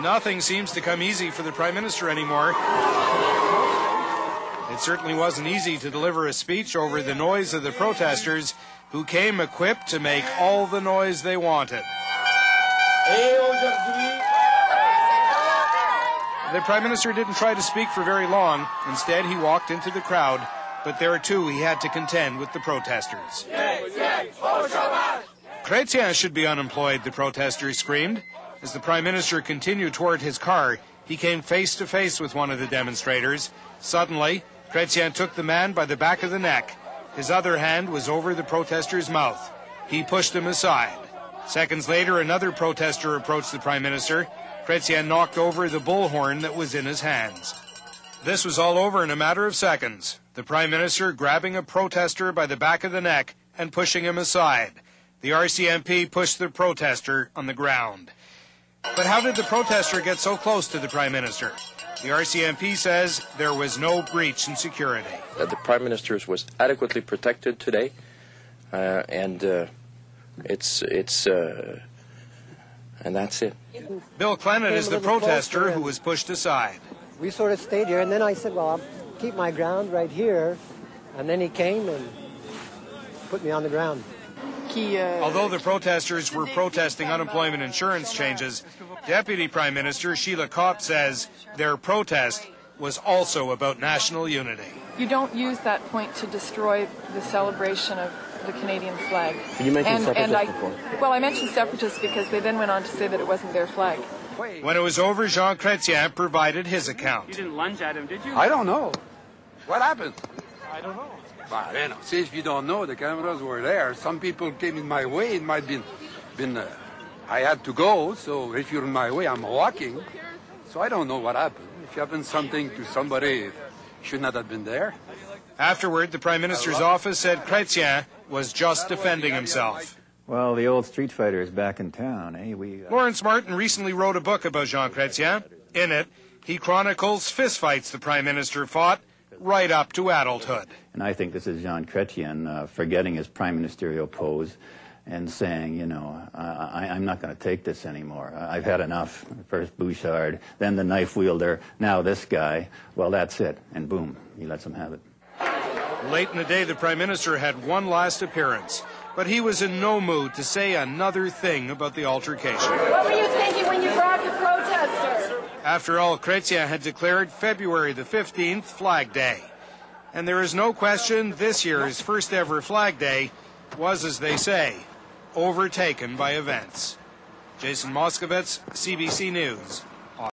Nothing seems to come easy for the Prime Minister anymore. It certainly wasn't easy to deliver a speech over the noise of the protesters who came equipped to make all the noise they wanted. The Prime Minister didn't try to speak for very long. Instead, he walked into the crowd, but there too he had to contend with the protesters. Chretien should be unemployed, the protesters screamed. As the Prime Minister continued toward his car, he came face to face with one of the demonstrators. Suddenly, Chretien took the man by the back of the neck. His other hand was over the protester's mouth. He pushed him aside. Seconds later, another protester approached the Prime Minister. Chretien knocked over the bullhorn that was in his hands. This was all over in a matter of seconds. The Prime Minister grabbing a protester by the back of the neck and pushing him aside. The RCMP pushed the protester on the ground. But how did the protester get so close to the Prime Minister? The RCMP says there was no breach in security. The Prime Minister was adequately protected today, and that's it. Bill Clennett is the protester who was pushed aside. We sort of stayed here, and then I said, well, I'll keep my ground right here. And then he came and put me on the ground. Although the protesters were protesting unemployment insurance changes, Deputy Prime Minister Sheila Kopp says their protest was also about national unity. You don't use that point to destroy the celebration of the Canadian flag. You mentioned separatists before. Well, I mentioned separatists because they then went on to say that it wasn't their flag. When it was over, Jean Chrétien provided his account. You didn't lunge at him, did you? I don't know. What happened? I don't know. Well, you know, see, if you don't know, the cameras were there. Some people came in my way. It might have been I had to go, so if you're in my way, I'm walking. So I don't know what happened. If you happened something to somebody, you should not have been there. Afterward, the Prime Minister's office said Chrétien was just defending himself. Well, the old street fighter is back in town, eh? Lawrence Martin recently wrote a book about Jean Chrétien. In it, he chronicles fistfights the Prime Minister fought right up to adulthood. And I think this is Jean Chrétien forgetting his prime ministerial pose and saying, you know, I'm not going to take this anymore. I've had enough. First Bouchard, then the knife wielder, now this guy. Well, that's it. And boom, he lets him have it. Late in the day, the Prime Minister had one last appearance, but he was in no mood to say another thing about the altercation. What were you thinking when you brought the protesters? After all, Chrétien had declared February the 15th Flag Day. And there is no question this year's first ever Flag Day was, as they say, overtaken by events. Jason Moskowitz, CBC News.